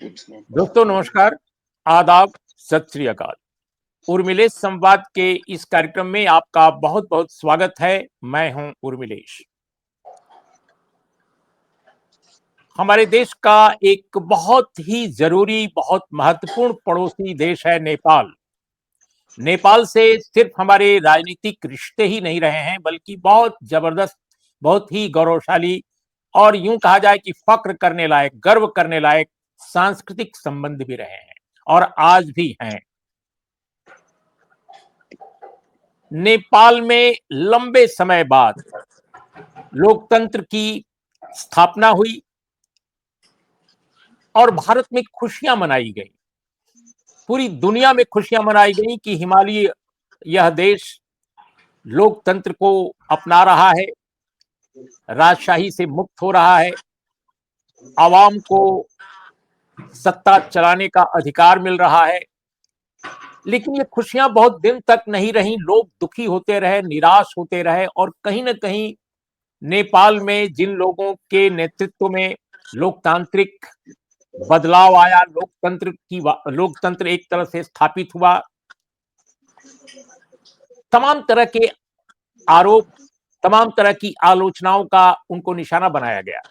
दोस्तों नमस्कार, आदाब, सत श्री अकाल। उर्मिलेश संवाद के इस कार्यक्रम में आपका बहुत बहुत स्वागत है। मैं हूं उर्मिलेश। हमारे देश का एक बहुत ही जरूरी, बहुत महत्वपूर्ण पड़ोसी देश है नेपाल। नेपाल से सिर्फ हमारे राजनीतिक रिश्ते ही नहीं रहे हैं, बल्कि बहुत जबरदस्त, बहुत ही गौरवशाली और यूं कहा जाए कि फक्र करने लायक, गर्व करने लायक सांस्कृतिक संबंध भी रहे हैं और आज भी हैं। नेपाल में लंबे समय बाद लोकतंत्र की स्थापना हुई और भारत में खुशियां मनाई गई, पूरी दुनिया में खुशियां मनाई गई कि हिमालय यह देश लोकतंत्र को अपना रहा है, राजशाही से मुक्त हो रहा है, आवाम को सत्ता चलाने का अधिकार मिल रहा है। लेकिन ये खुशियां बहुत दिन तक नहीं रहीं, लोग दुखी होते रहे, निराश होते रहे और कहीं ना कहीं नेपाल में जिन लोगों के नेतृत्व में लोकतांत्रिक बदलाव आया, लोकतंत्र एक तरह से स्थापित हुआ, तमाम तरह के आरोप, तमाम तरह की आलोचनाओं का उनको निशाना बनाया गया।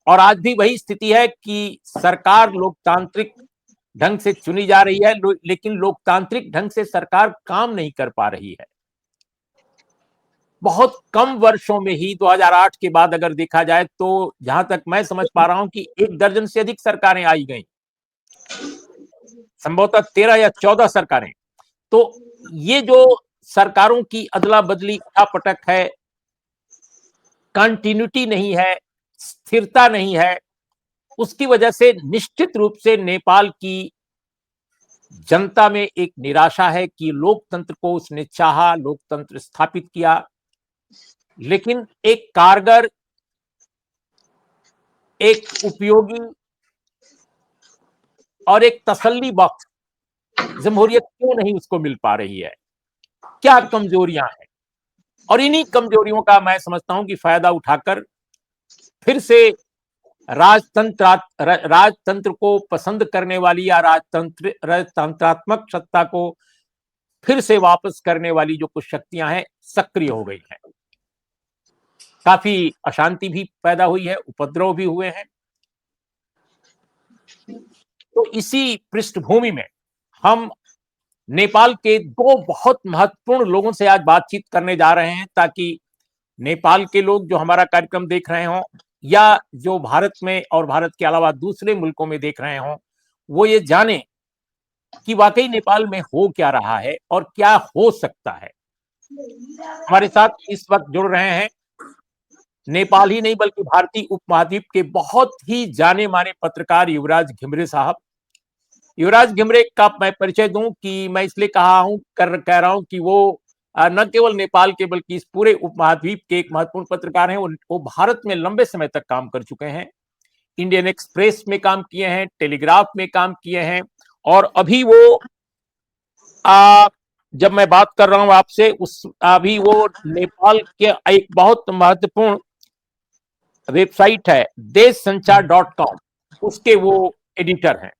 और आज भी वही स्थिति है कि सरकार लोकतांत्रिक ढंग से चुनी जा रही है, लेकिन लोकतांत्रिक ढंग से सरकार काम नहीं कर पा रही है। बहुत कम वर्षों में ही 2008 के बाद अगर देखा जाए तो जहां तक मैं समझ पा रहा हूं कि 1 दर्जन से अधिक सरकारें आई गई, संभवतः 13 या 14 सरकारें। तो ये जो सरकारों की अदला बदली, उठापटक है, कंटिन्यूटी नहीं है, स्थिरता नहीं है, उसकी वजह से निश्चित रूप से नेपाल की जनता में एक निराशा है कि लोकतंत्र को उसने चाहा, लोकतंत्र स्थापित किया, लेकिन एक कारगर, एक उपयोगी और एक तसल्ली बख्श जमहूरियत क्यों नहीं उसको मिल पा रही है? क्या कमजोरियां हैं? और इन्हीं कमजोरियों का मैं समझता हूं कि फायदा उठाकर फिर से राजतंत्र को पसंद करने वाली या राजतंत्रात्मक सत्ता को फिर से वापस करने वाली जो कुछ शक्तियां हैं, सक्रिय हो गई हैं। काफी अशांति भी पैदा हुई है, उपद्रव भी हुए हैं। तो इसी पृष्ठभूमि में हम नेपाल के 2 बहुत महत्वपूर्ण लोगों से आज बातचीत करने जा रहे हैं, ताकि नेपाल के लोग जो हमारा कार्यक्रम देख रहे हों या जो भारत में और भारत के अलावा दूसरे मुल्कों में देख रहे हों, वो ये जाने कि वाकई नेपाल में हो क्या रहा है और क्या हो सकता है। हमारे साथ इस वक्त जुड़ रहे हैं नेपाल ही नहीं बल्कि भारतीय उपमहाद्वीप के बहुत ही जाने माने पत्रकार युवराज घिमरे साहब। युवराज घिमरे का मैं परिचय दूं कि मैं इसलिए कह रहा हूं कि वो न केवल नेपाल के बल्कि इस पूरे उपमहाद्वीप के एक महत्वपूर्ण पत्रकार हैं। वो भारत में लंबे समय तक काम कर चुके हैं, इंडियन एक्सप्रेस में काम किए हैं, टेलीग्राफ में काम किए हैं और अभी वो जब मैं बात कर रहा हूं आपसे, अभी वो नेपाल के एक बहुत महत्वपूर्ण वेबसाइट है देशसंचार.com, उसके वो एडिटर हैं।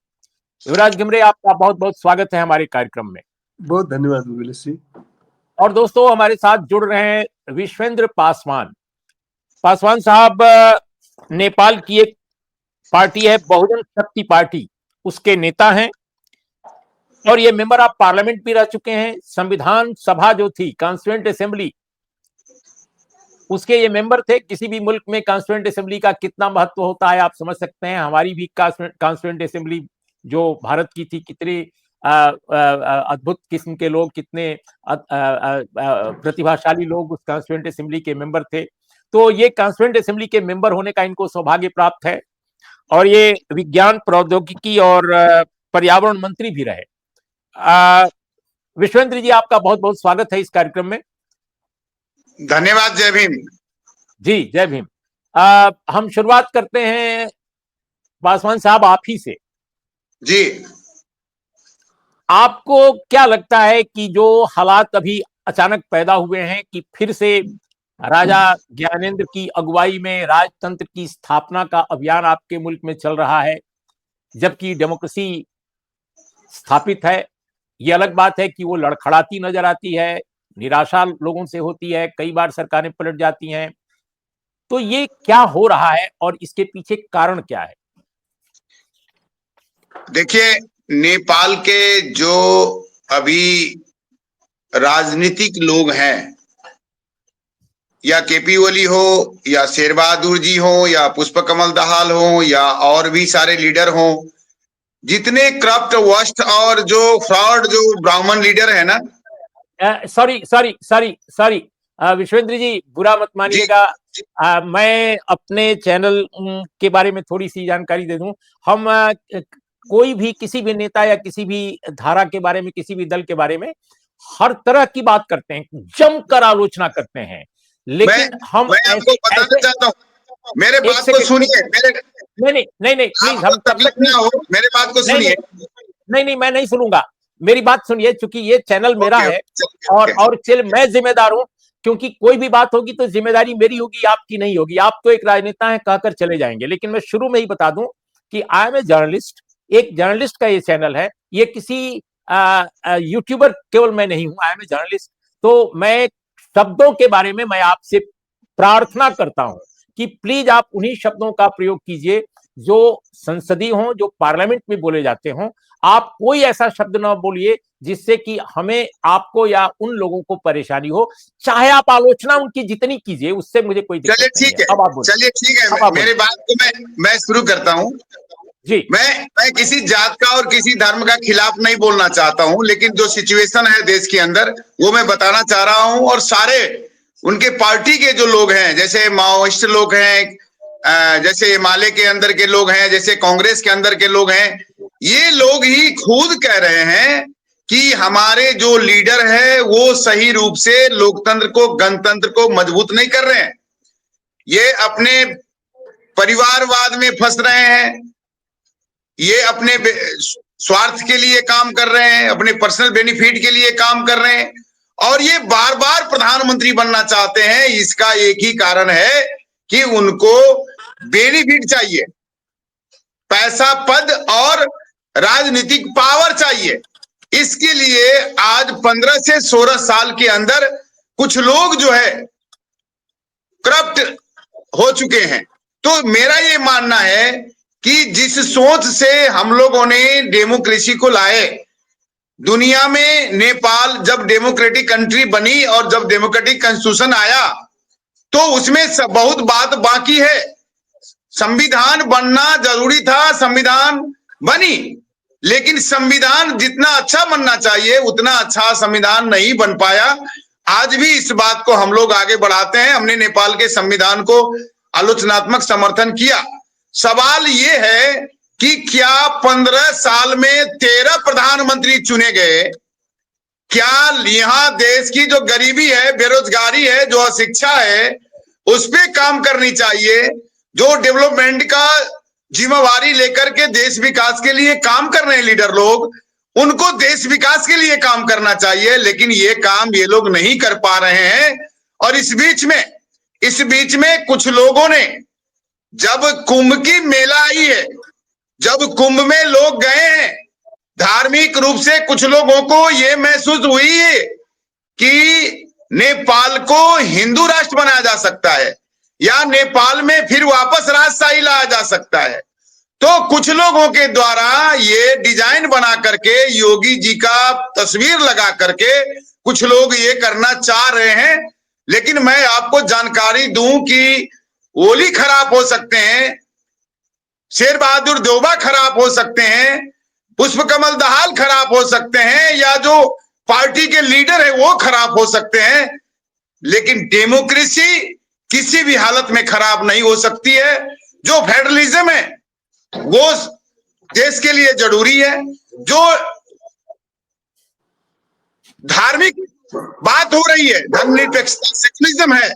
युवराज घिमरे, आपका बहुत बहुत स्वागत है हमारे कार्यक्रम में। बहुत धन्यवाद उर्मिलेश जी। और दोस्तों हमारे साथ जुड़ रहे हैं विश्वेंद्र पासवान। पासवान साहब नेपाल की एक पार्टी है बहुजन शक्ति पार्टी, उसके नेता हैं और ये मेंबर ऑफ पार्लियामेंट भी रह चुके हैं। संविधान सभा जो थी, कॉन्स्टिट्यूएंट असेंबली, उसके ये मेंबर थे। किसी भी मुल्क में कॉन्स्टिट्यूएंट असेंबली का कितना महत्व होता है आप समझ सकते हैं। हमारी भी कॉन्स्टिट्यूएंट असेंबली जो भारत की थी, कितने अद्भुत किस्म के लोग, कितने प्रतिभाशाली लोग उस कॉन्स्टिट्यूएंट असेंबली के मेंबर थे। तो ये कॉन्स्टिट्यूएंट असेंबली के मेंबर होने का इनको सौभाग्य प्राप्त है और ये विज्ञान, प्रौद्योगिकी और पर्यावरण मंत्री भी रहे। विश्वेंद्र जी, आपका बहुत बहुत स्वागत है इस कार्यक्रम में। धन्यवाद। जय भीम जी, जय भीम। हम शुरुआत करते हैं पासवान साहब आप ही से। जी, आपको क्या लगता है कि जो हालात अभी अचानक पैदा हुए हैं कि फिर से राजा ज्ञानेंद्र की अगुवाई में राजतंत्र की स्थापना का अभियान आपके मुल्क में चल रहा है, जबकि डेमोक्रेसी स्थापित है। ये अलग बात है कि वो लड़खड़ाती नजर आती है, निराशा लोगों से होती है, कई बार सरकारें पलट जाती हैं। तो ये क्या हो रहा है और इसके पीछे कारण क्या है? देखिए, नेपाल के जो अभी राजनीतिक लोग हैं, या केपी ओली हो या शेर बहादुर जी हो या पुष्प कमल दहाल हो या और भी सारे लीडर हो, जितने करप्ट वस्ट और जो फ्रॉड जो ब्राह्मण लीडर है ना, sorry sorry sorry sorry Vishwendra ji, बुरा मत मानिएगा। मैं अपने चैनल के बारे में थोड़ी सी जानकारी दे दूं। हम कोई भी किसी भी नेता या किसी भी धारा के बारे में, किसी भी दल के बारे में हर तरह की बात करते हैं, जमकर आलोचना करते हैं, लेकिन हम मैं आपको बताना चाहता हूँ, मेरे बात को सुनिए। नहीं नहीं नहीं, प्लीज, हम तब तक ना हो, मेरे बात को सुनिए। नहीं, मैं नहीं सुनूंगा, मेरी बात सुनिए, क्योंकि ये चैनल मेरा है और चल मैं जिम्मेदार हूं, क्योंकि कोई भी बात होगी तो जिम्मेदारी मेरी होगी, आपकी नहीं होगी। आप तो एक राजनेता हैं, कहकर चले जाएंगे। लेकिन मैं शुरू में ही बता दूं कि आई एम ए जर्नलिस्ट, एक जर्नलिस्ट का ये चैनल है, ये किसी यूट्यूबर केवल मैं नहीं हूं, आई एम ए जर्नलिस्ट। तो मैं शब्दों के बारे में मैं आपसे प्रार्थना करता हूं कि प्लीज आप उन्हीं शब्दों का प्रयोग कीजिए जो संसदीय हों, जो पार्लियामेंट में बोले जाते हों। आप कोई ऐसा शब्द ना बोलिए जिससे कि हमें, आपको या उन लोगों को परेशानी हो। चाहे आप आलोचना उनकी जितनी कीजिए, उससे मुझे कोई दिक्कत नहीं है। अब आप बोलिए। चलिए ठीक है, मेरी बात को मैं शुरू करता हूं जी। मैं किसी जात का और किसी धर्म का खिलाफ नहीं बोलना चाहता हूं, लेकिन जो सिचुएशन है देश के अंदर वो मैं बताना चाह रहा हूं। और सारे उनके पार्टी के जो लोग हैं, जैसे माओइस्ट लोग हैं, जैसे हिमालय के अंदर के लोग हैं, जैसे कांग्रेस के अंदर के लोग हैं, ये लोग ही खुद कह रहे हैं कि हमारे जो लीडर है वो सही रूप से लोकतंत्र को, गणतंत्र को मजबूत नहीं कर रहे हैं। ये अपने परिवारवाद में फंस रहे हैं, ये अपने स्वार्थ के लिए काम कर रहे हैं, अपने पर्सनल बेनिफिट के लिए काम कर रहे हैं, और ये बार बार प्रधानमंत्री बनना चाहते हैं। इसका एक ही कारण है कि उनको बेनिफिट चाहिए, पैसा, पद और राजनीतिक पावर चाहिए। इसके लिए आज 15 से 16 साल के अंदर कुछ लोग जो है करप्ट हो चुके हैं। तो मेरा ये मानना है कि जिस सोच से हम लोगों ने डेमोक्रेसी को लाए, दुनिया में नेपाल जब डेमोक्रेटिक कंट्री बनी और जब डेमोक्रेटिक कॉन्स्टिट्यूशन आया तो उसमें बहुत बात बाकी है। संविधान बनना जरूरी था, संविधान बनी, लेकिन संविधान जितना अच्छा बनना चाहिए उतना अच्छा संविधान नहीं बन पाया। आज भी इस बात को हम लोग आगे बढ़ाते हैं। हमने नेपाल के संविधान को आलोचनात्मक समर्थन किया। सवाल ये है कि क्या 15 साल में 13 प्रधानमंत्री चुने गए, क्या यहाँ देश की जो गरीबी है, बेरोजगारी है, जो अशिक्षा है, उस पे काम करनी चाहिए। जो डेवलपमेंट का जिम्मेवारी लेकर के देश विकास के लिए काम कर रहे हैं लीडर लोग, उनको देश विकास के लिए काम करना चाहिए, लेकिन ये काम ये लोग नहीं कर पा रहे हैं। और इस बीच में कुछ लोगों ने, जब कुंभ की मेला आई है, जब कुंभ में लोग गए हैं, धार्मिक रूप से कुछ लोगों को ये महसूस हुई है कि नेपाल को हिंदू राष्ट्र बनाया जा सकता है या नेपाल में फिर वापस राजशाही लाया जा सकता है। तो कुछ लोगों के द्वारा ये डिजाइन बना करके, योगी जी का तस्वीर लगा करके कुछ लोग ये करना चाह रहे हैं। लेकिन मैं आपको जानकारी दूं कि ओली खराब हो सकते हैं, शेर बहादुर देउबा खराब हो सकते हैं, पुष्प कमल दहाल खराब हो सकते हैं, या जो पार्टी के लीडर है वो खराब हो सकते हैं, लेकिन डेमोक्रेसी किसी भी हालत में खराब नहीं हो सकती है। जो फेडरलिज्म है वो देश के लिए जरूरी है। जो धार्मिक बात हो रही है, धर्मनिरपेक्षता, सेकुलरिज्म है,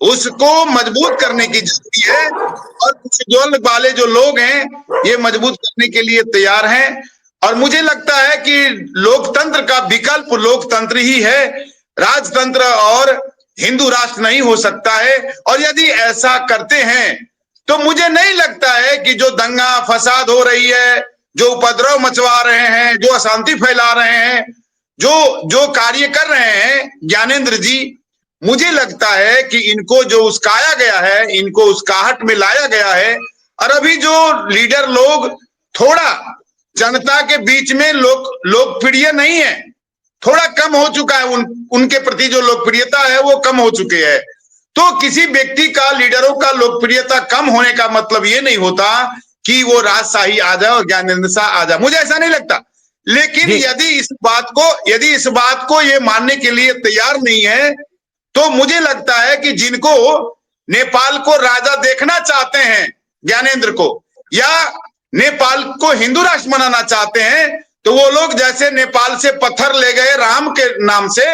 उसको मजबूत करने की जरूरी है। और कुछ दल वाले जो लोग हैं ये मजबूत करने के लिए तैयार हैं। और मुझे लगता है कि लोकतंत्र का विकल्प लोकतंत्र ही है, राजतंत्र और हिंदू राष्ट्र नहीं हो सकता है। और यदि ऐसा करते हैं तो मुझे नहीं लगता है कि जो दंगा फसाद हो रही है, जो उपद्रव मचवा रहे हैं, जो अशांति फैला रहे हैं, जो जो कार्य कर रहे हैं ज्ञानेंद्र जी, मुझे लगता है कि इनको जो उस्काया गया है, इनको उस्काहट में लाया गया है। और अभी जो लीडर लोग थोड़ा जनता के बीच में लोकप्रिय नहीं है, थोड़ा कम हो चुका है, उनके प्रति जो लोकप्रियता है वो कम हो चुकी है। तो किसी व्यक्ति का, लीडरों का लोकप्रियता कम होने का मतलब ये नहीं होता कि वो राजशाही आ जाए और ज्ञानेंद्र शाह आ जाए, मुझे ऐसा नहीं लगता। लेकिन यदि इस बात को ये मानने के लिए तैयार नहीं है, तो मुझे लगता है कि जिनको नेपाल को राजा देखना चाहते हैं ज्ञानेंद्र को, या नेपाल को हिंदू राष्ट्र बनाना चाहते हैं, तो वो लोग जैसे नेपाल से पत्थर ले गए राम के नाम से,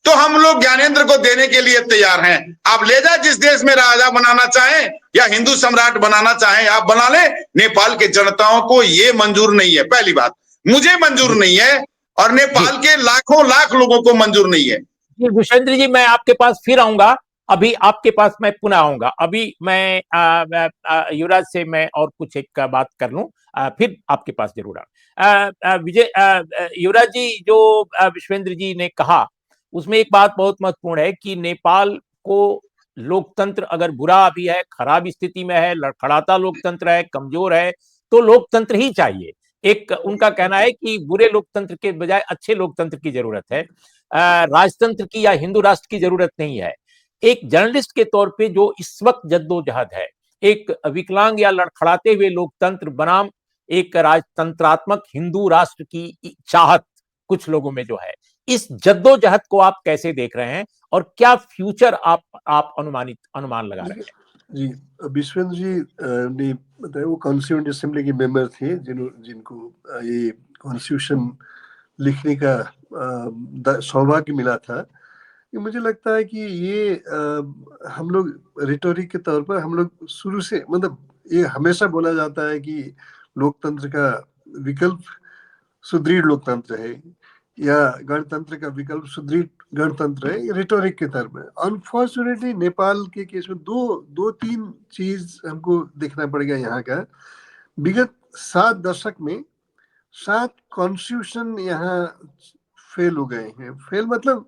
तो हम लोग ज्ञानेंद्र को देने के लिए तैयार हैं। आप ले जाए, जिस देश में राजा बनाना चाहें या हिंदू सम्राट बनाना चाहें आप बना लें। नेपाल के जनताओं को ये मंजूर नहीं है, पहली बात मुझे मंजूर नहीं है, और नेपाल के लाखों लाख लोगों को मंजूर नहीं है। जी भूषेंद्र जी, मैं आपके पास फिर आऊंगा, अभी आपके पास मैं पुनः आऊंगा। अभी मैं युवराज से मैं और कुछ एक बात कर लूं, फिर आपके पास जरूर विजय। युवराज जी, जो विश्वेंद्र जी ने कहा उसमें एक बात बहुत महत्वपूर्ण है कि नेपाल को लोकतंत्र अगर बुरा भी है, खराब स्थिति में है, लड़खड़ाता लोकतंत्र है, कमजोर है, तो लोकतंत्र ही चाहिए। एक उनका कहना है कि बुरे लोकतंत्र के बजाय अच्छे लोकतंत्र की जरूरत है, राजतंत्र की या हिंदू राष्ट्र की जरूरत नहीं है। एक जर्नलिस्ट के तौर पे जो इस वक्त जद्दोजहद है, एक विकलांग या लड़खड़ाते हुए लोकतंत्र बनाम एक राजतंत्रात्मक हिंदू राष्ट्र की चाहत कुछ लोगों में जो है, इस जद्दोजहद को आप कैसे देख रहे हैं और क्या फ्यूचर आप अनुमान लगा रहे हैं? जी, विश्वेंद्र जी ने बताया वो कॉन्स्टिट्यूएंट असेंबली के मेंबर थे जिनको ये कॉन्स्टिट्यूशन लिखने का सौभाग्य मिला था। ये मुझे लगता है कि ये हम लोग रिटोरिक के तौर पर हम लोग शुरू से, मतलब ये हमेशा बोला जाता है कि लोकतंत्र का विकल्प सुदृढ़ लोकतंत्र है या गणतंत्र का विकल्प सुदृढ़ गणतंत्र है, ये रिटोरिक के तरफ है। अनफॉर्चुनेटली नेपाल के केस में दो तीन चीज हमको देखना पड़ेगा यहाँ का। विगत 7 दशक में 7 कॉन्स्टिट्यूशन यहाँ फेल हो गए हैं। फेल मतलब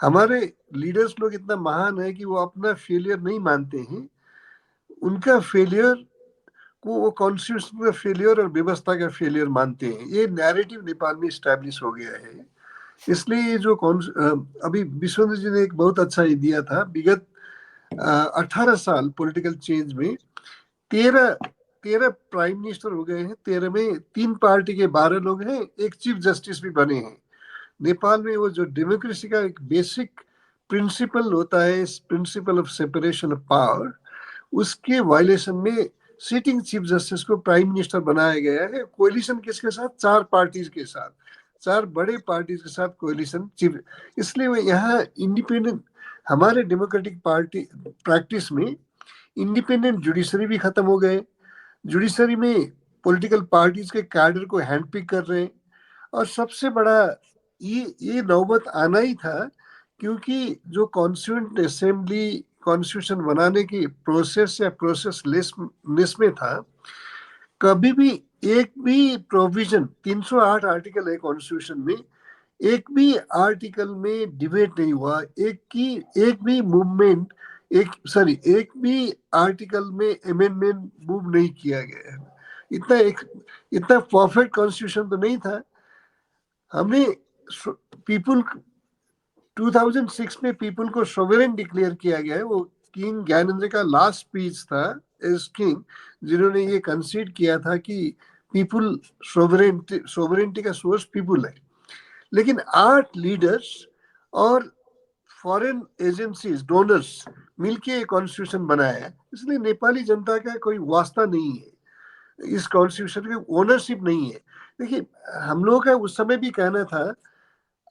हमारे लीडर्स लोग इतना महान है कि वो अपना फेलियर नहीं मानते हैं, उनका फेलियर को वो कॉन्स्टिट्यूशन का फेलियर और व्यवस्था का फेलियर मानते हैं। ये नैरेटिव नेपाल में स्टैब्लिश हो गया है। इसलिए जो अभी विश्वेंद्र जी ने एक बहुत अच्छा ही दिया था, विगत 18 साल पॉलिटिकल चेंज में 13 प्राइम मिनिस्टर हो गए हैं। 13 में 3 पार्टी के 12 लोग हैं, एक चीफ जस्टिस भी बने हैं। नेपाल में वो जो डेमोक्रेसी का एक बेसिक प्रिंसिपल होता है, principle of separation of power, उसके वायलेशन में सिटिंग चीफ जस्टिस को प्राइम मिनिस्टर बनाया गया है। कोएलिशन किसके साथ? 4 पार्टीज के साथ, 4 बड़े पार्टीज के साथ कोएलिशन चीफ। इसलिए वो यहाँ इंडिपेंडेंट, हमारे डेमोक्रेटिक पार्टी प्रैक्टिस में इंडिपेंडेंट जुडिशरी भी खत्म हो गए। जुडिशरी में पॉलिटिकल पार्टीज के कैडर को हैंडपिक कर रहे हैं। और सबसे बड़ा ये नौबत आना ही था, क्योंकि जो कॉन्स्टिट्यूएंट असेंबली कॉन्स्टिट्यूशन बनाने की प्रोसेस या प्रोसेसलेसनेस में था, कभी भी एक भी प्रोविजन, 308 आर्टिकल है कॉन्स्टिट्यूशन में, एक भी आर्टिकल में डिबेट नहीं हुआ, एक भी मूवमेंट, एक भी आर्टिकल में अमेंडमेंट मूव नहीं किया गया। इतना परफेक्ट कॉन्स्टिट्यूशन तो नहीं था। हमने पीपल 2006 में पीपल को सोवरेन डिक्लेयर किया गया है। वो किंग ज्ञानेंद्र का लास्ट स्पीच था एज किंग, जिन्होंने ये कंसीड किया था कि पीपल सोवरेनिटी का सोर्स पीपल है। लेकिन 8 लीडर्स और फॉरेन एजेंसीज, डोनर्स मिलके कॉन्स्टिट्यूशन बनाया है। इसलिए नेपाली जनता का कोई वास्ता नहीं है, इस कॉन्स्टिट्यूशन की ओनरशिप नहीं है। देखिए, हम लोगों का उस समय भी कहना था,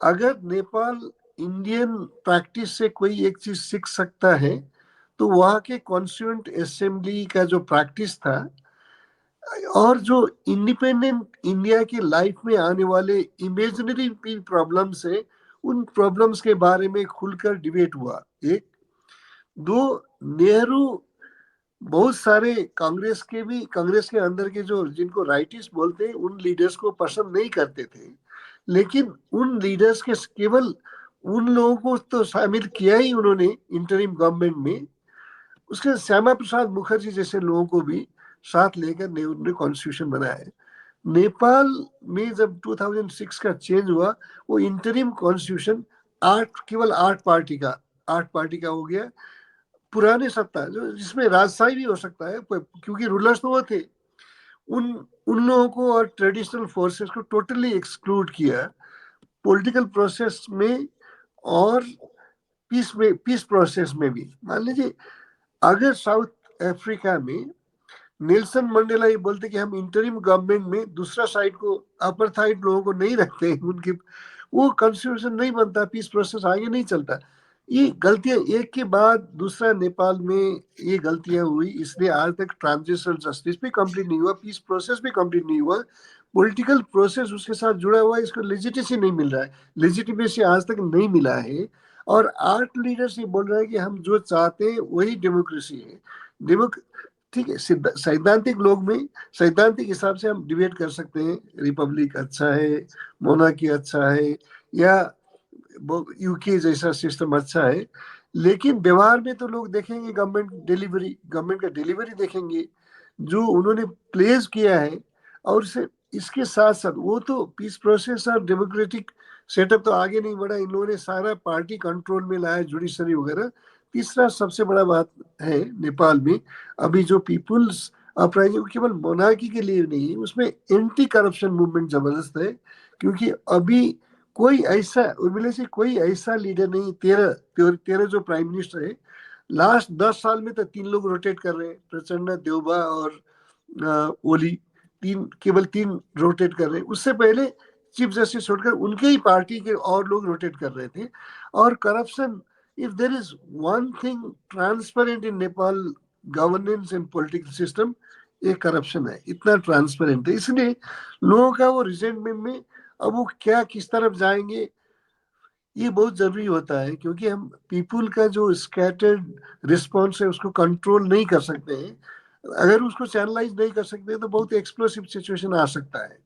अगर नेपाल इंडियन प्रैक्टिस से कोई एक चीज सीख सकता है तो वहाँ के कॉन्स्टिट्यूएंट असेंबली का जो प्रैक्टिस था और जो इंडिपेंडेंट इंडिया की लाइफ में आने वाले इमेजिनरी प्रॉब्लम्स है, उन प्रॉब्लम्स के बारे में खुलकर डिबेट हुआ। 1 2 नेहरू बहुत सारे कांग्रेस के अंदर के जो जिनको राइटिस्ट बोलते हैं उन लीडर्स को पसंद नहीं करते थे, लेकिन उन लीडर्स के केवल उन लोगों को तो शामिल किया ही उन्होंने इंटरिम गवर्नमेंट में, उसके श्यामा प्रसाद मुखर्जी जैसे लोगों को भी साथ लेकर उन्होंने कॉन्स्टिट्यूशन बनाया है। नेपाल में जब 2006 का चेंज हुआ, वो इंटरिम कॉन्स्टिट्यूशन केवल 8 पार्टी का हो गया। पुराने सत्ता जो जिसमें राजशाही भी हो सकता है, क्योंकि रूलर्स तो वो थे, उन लोगों को और ट्रेडिशनल फोर्सेस को टोटली एक्सक्लूड किया पॉलिटिकल प्रोसेस में और पीस प्रोसेस में भी। मान लीजिए अगर साउथ अफ्रीका में नेल्सन मंडेला ये बोलते कि हम इंटरिम गवर्नमेंट में दूसरा साइड को अपार्थाइड लोगों को नहीं रखते हैं, उनके वो कॉन्स्टिट्यूशन नहीं बनता, पीस प्रोसेस आगे नहीं चलता। ये गलतियां एक के बाद दूसरा नेपाल में ये गलतियां हुई, इसलिए आज तक ट्रांजिशनल जस्टिस भी कंप्लीट नहीं हुआ, पीस प्रोसेस भी कंप्लीट नहीं हुआ, पॉलिटिकल प्रोसेस उसके साथ जुड़ा हुआ है, इसको लेजिटिमेसी नहीं मिल रहा है, लेजिटिमेसी आज तक नहीं मिला है। और 8 लीडर्स ये बोल रहे हैं कि हम जो चाहते हैं वही डेमोक्रेसी है। ठीक है, सैद्धांतिक लोग में सैद्धांतिक हिसाब से हम डिबेट कर सकते हैं, रिपब्लिक अच्छा है, मोनार्की अच्छा है, या यूके जैसा सिस्टम अच्छा है, लेकिन व्यवहार में तो लोग देखेंगे गवर्नमेंट का डिलीवरी देखेंगे जो उन्होंने प्लेस किया है। और इसके साथ साथ वो तो पीस प्रोसेस और डेमोक्रेटिक सेटअप तो आगे नहीं बढ़ा, इन लोगों ने सारा पार्टी कंट्रोल में लाया, जुडिशरी वगैरह। तीसरा सबसे बड़ा बात है नेपाल में अभी जो पीपुल्स अपराइजिंग केवल मोनार्की के लिए नहीं है, उसमें एंटी करप्शन मूवमेंट जबरदस्त है, क्योंकि अभी कोई ऐसा लीडर नहीं, 13 जो प्राइम मिनिस्टर है लास्ट 10 साल में तो 3 लोग रोटेट कर रहे हैं, प्रचंड, देउबा और ओली, केवल 3 रोटेट कर रहे हैं। उससे पहले चीफ जस्टिस छोड़कर उनके ही पार्टी के और लोग रोटेट कर रहे थे। और corruption, if there is one thing transparent in Nepal governance and political system, ये करप्शन है, इतना ट्रांसपेरेंट है। इसलिए लोगों का वो रिजेंटमेंट में अब वो क्या किस तरफ जाएंगे ये बहुत जरूरी होता है, क्योंकि हम पीपुल का जो स्कैटर्ड रिस्पॉन्स है उसको कंट्रोल नहीं कर सकते हैं। अगर उसको चैनलाइज नहीं कर सकते तो बहुत एक्सप्लोसिव सिचुएशन आ सकता है।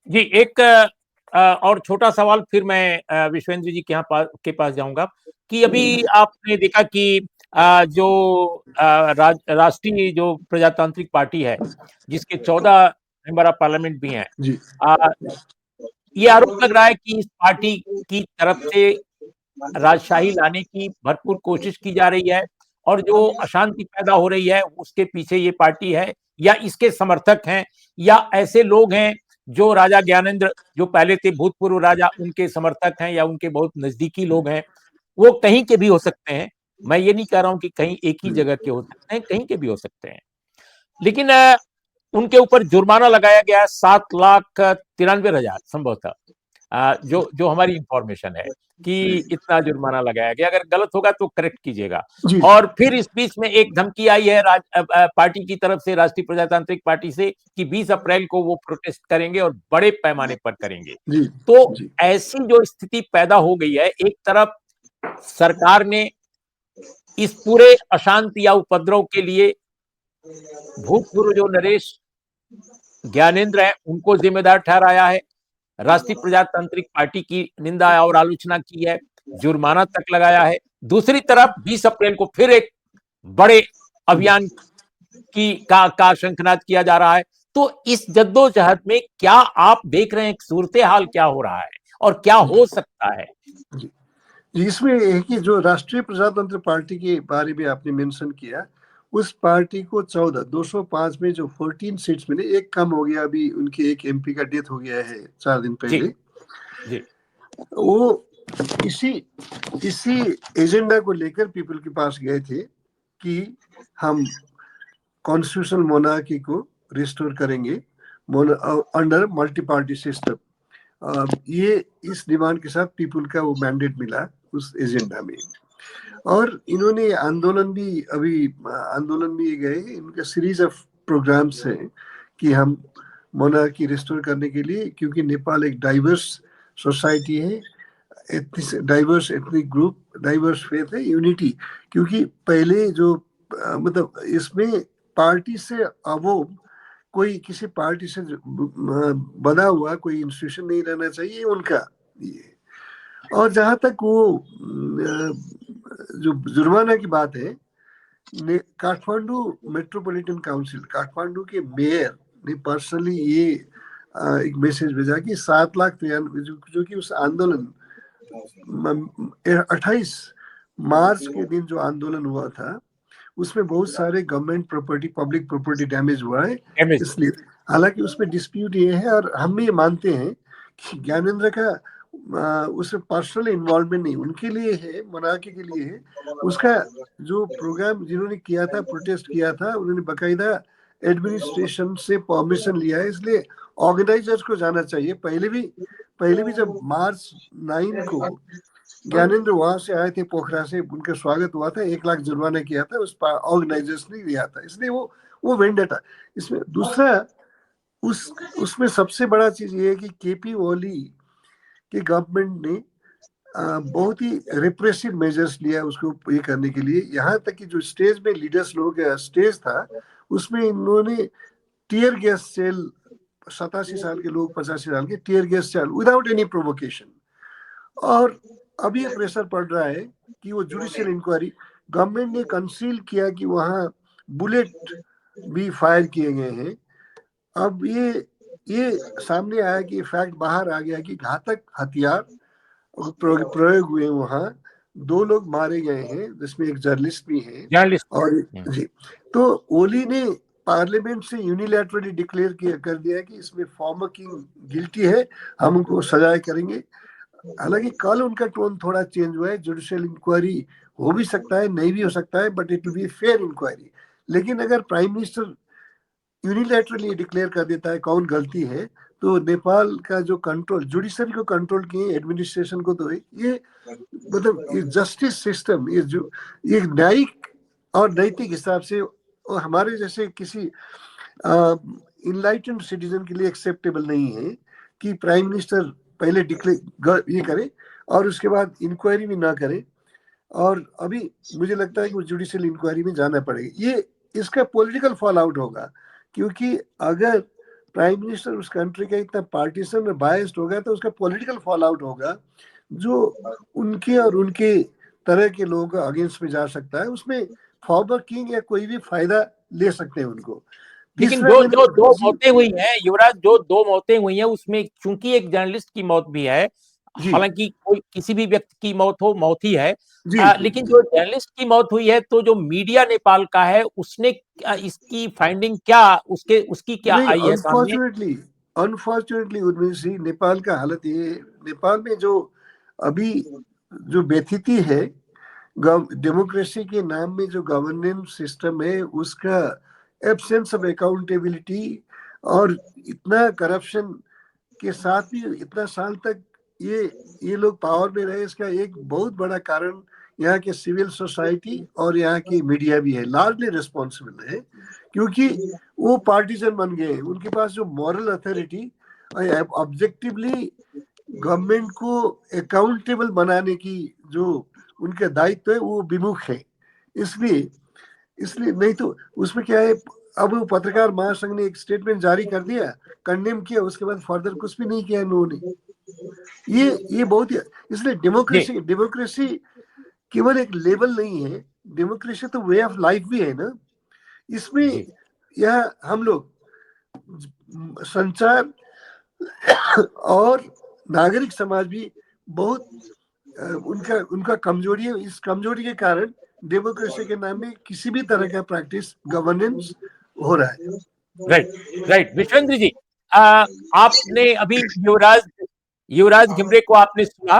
जी, एक और छोटा सवाल फिर मैं विश्वेंद्र जी के पास जाऊंगा कि अभी आपने देखा कि जो राष्ट्रीय जो प्रजातांत्रिक पार्टी है जिसके 14 मेंबर ऑफ पार्लियामेंट भी हैं, ये आरोप लग रहा है कि इस पार्टी की तरफ से राजशाही लाने की भरपूर कोशिश की जा रही है और जो अशांति पैदा हो रही है उसके पीछे ये पार्टी है, या इसके समर्थक हैं, या ऐसे लोग हैं जो राजा ज्ञानेंद्र जो पहले थे भूतपूर्व राजा उनके समर्थक हैं या उनके बहुत नजदीकी लोग हैं। वो कहीं के भी हो सकते हैं, मैं ये नहीं कह रहा हूं कि कहीं एक ही जगह के हो सकते हैं, कहीं के भी हो सकते हैं, लेकिन उनके ऊपर जुर्माना लगाया गया 7,93,000 संभवतः, जो हमारी इंफॉर्मेशन है कि इतना जुर्माना लगाया गया। अगर गलत होगा तो करेक्ट कीजिएगा। और फिर इस बीच में एक धमकी आई है पार्टी की तरफ से, राष्ट्रीय प्रजातांत्रिक पार्टी से, कि 20 अप्रैल को वो प्रोटेस्ट करेंगे और बड़े पैमाने पर करेंगे। तो ऐसी जो स्थिति पैदा हो गई है, एक तरफ सरकार ने इस पूरे अशांति या उपद्रव के लिए भूतपूर्व जो नरेश ज्ञानेंद्र है उनको जिम्मेदार ठहराया है, राष्ट्रीय प्रजातांत्रिक पार्टी की निंदा और आलोचना की है, जुर्माना तक लगाया है। दूसरी तरफ 20 अप्रैल को फिर एक बड़े अभियान का शंखनाद किया जा रहा है। तो इस जद्दोजहद में क्या आप देख रहे हैं, सूरत हाल क्या हो रहा है और क्या हो सकता है? इसमें एक ही जो राष्ट्रीय प्रजातंत्र पार्टी के बारे में आपने मेंशन किया, उस पार्टी को 205 में जो 14 सीट्स मिले, एक कम हो गया, अभी उनके एक एमपी का डेथ हो गया है 4 दिन पहले। जी। वो इसी एजेंडा को लेकर पीपल के पास गए थे कि हम कॉन्स्टिट्यूशनल मोनार्की को रिस्टोर करेंगे अंडर मल्टी पार्टी सिस्टम। ये इस डिमांड के साथ पीपल का वो मैंडेट मिला उस एजेंडा में। और इन्होंने आंदोलन भी गए, इनका सीरीज ऑफ प्रोग्राम्स हैं कि हम मोनार्की रिस्टोर करने के लिए, क्योंकि नेपाल एक डाइवर्स सोसाइटी है, diverse ethnic group, diverse faith है, यूनिटी। क्योंकि पहले जो मतलब इसमें पार्टी से वो कोई किसी पार्टी से बना हुआ कोई इंस्टीट्यूशन नहीं रहना चाहिए उनका ये। और जहां तक वो जो जुर्माना की बात है, काठमांडू मेट्रोपॉलिटन काउंसिल, काठमांडू के मेयर ने पर्सनली ये एक मैसेज भेजा कि 7 लाख जो कि उस आंदोलन 28 मार्च के दिन जो आंदोलन हुआ था उसमें बहुत सारे government property, public property damage हुआ है। इसलिए हालांकि उसमें डिस्प्यूट ये है और हम ये मानते हैं कि ज्ञानेंद्र का उसमें पर्सनल इन्वॉल्वमेंट नहीं, उनके लिए है, मोनार्की के लिए है। उसका जो प्रोग्राम जिन्होंने किया था, प्रोटेस्ट किया था, उन्होंने बाकायदा एडमिनिस्ट्रेशन से परमिशन लिया है, इसलिए ऑर्गेनाइजर्स को जाना चाहिए। पहले भी जब मार्च 9 को ज्ञानेंद्र वहां से आए थे, पोखरा से, उनका स्वागत हुआ था, 1 लाख जुर्माना किया था, उस पर ऑर्गेनाइजर्स ने लिया था, इसलिए वो वेंडेटा। इसमें दूसरा उसमें सबसे बड़ा चीज ये है कि केपी ओली कि गवर्नमेंट ने बहुत ही रिप्रेसिव मेजर्स लिया उसको ये करने के लिए। यहाँ तक कि जो स्टेज में लीडर्स लोग स्टेज था उसमें इन्होंने टीयर गैस सेल, 87 साल के लोग, 85 साल के, tear gas shell without any provocation. और अभी प्रेशर पड़ रहा है कि वो जुडिशियल इंक्वायरी, गवर्नमेंट ने कंसील किया कि वहाँ बुलेट भी फायर किए गए हैं। अब ये सामने आया कि फैक्ट बाहर आ गया कि घातक हथियार प्रयोग हुए, वहाँ 2 लोग मारे गए हैं जिसमें एक जर्नलिस्ट भी है। और जी, तो ओली ने पार्लियामेंट से यूनिलैटरली डिक्लेयर कर दिया कि इसमें फॉर्मर किंग गिल्टी है, हम उनको सजाए करेंगे। हालांकि कल उनका टोन थोड़ा चेंज हुआ है, जुडिशियल इंक्वायरी हो भी सकता है, नहीं भी हो सकता है, but it will be fair inquiry. लेकिन अगर प्राइम मिनिस्टर यूनिलैटरली डिक्लेयर कर देता है कौन गलती है, तो नेपाल का जो कंट्रोल, जुडिशरी को कंट्रोल किए, एडमिनिस्ट्रेशन को, तो ये मतलब ये जस्टिस सिस्टम, ये न्यायिक और नैतिक हिसाब से और हमारे जैसे किसी इनलाइटेंड सिटीजन के लिए एक्सेप्टेबल नहीं है कि प्राइम मिनिस्टर पहले डिक्लेयर ये करे और उसके बाद इंक्वायरी भी ना करे। और अभी मुझे लगता है कि वो जुडिशियल इंक्वायरी में जाना पड़ेगा। ये इसका पॉलिटिकल फॉल आउट होगा, क्योंकि अगर प्राइम मिनिस्टर उस कंट्री का इतना पार्टीशन और बायस्ड होगा तो उसका पॉलिटिकल फॉल आउट होगा जो उनके और उनके तरह के लोगों का अगेंस्ट में जा सकता है। उसमें फॉर्मर किंग या कोई भी फायदा ले सकते हैं उनको। लेकिन जो 2 मौतें हुई हैं युवराज, जो 2 मौतें हुई हैं उसमें चूंकि एक जर्नलिस्ट की मौत भी है, हालांकि कोई किसी भी व्यक्ति की मौत हो, मौत ही है, लेकिन जो जर्नलिस्ट की मौत हुई है तो जो मीडिया नेपाल का है उसने इसकी फाइंडिंग क्या, उसकी क्या आई है सामने? अनफॉर्चुनेटली उर्मिल सिंह, नेपाल का हालत ये, नेपाल में जो अभी जो बेथिति है, डेमोक्रेसी के नाम में जो गवर्नेंस सिस्टम है उसका एब्सेंस ऑफ अकाउंटेबिलिटी और इतना करप्शन के साथ भी इतना साल तक ये लोग पावर में रहे, इसका एक बहुत बड़ा कारण यहाँ के सिविल सोसाइटी और यहाँ की मीडिया भी है, लार्जली रिस्पॉन्सिबल है, क्योंकि वो पार्टीजन बन गए। उनके पास जो मॉरल अथॉरिटी ऑब्जेक्टिवली गवर्नमेंट को अकाउंटेबल बनाने की जो उनका दायित्व है वो विमुख है। इसलिए नहीं तो उसमें क्या है, अब वो पत्रकार महासंघ ने एक स्टेटमेंट जारी कर दिया, कंडेम किया, उसके बाद फर्दर कुछ भी नहीं किया इन्होंने। ये बहुत ही, इसलिए डेमोक्रेसी केवल एक लेवल नहीं है, डेमोक्रेसी तो वे ऑफ लाइफ भी है ना। इसमें यह हम लोग संचार और नागरिक समाज भी बहुत उनका कमजोरी है। इस कमजोरी के कारण डेमोक्रेसी के नाम में किसी भी तरह का प्रैक्टिस गवर्नेंस हो रहा है। राइट विश्वेंद्र जी, आपने अभी युवराज घिमरे को आपने सुना,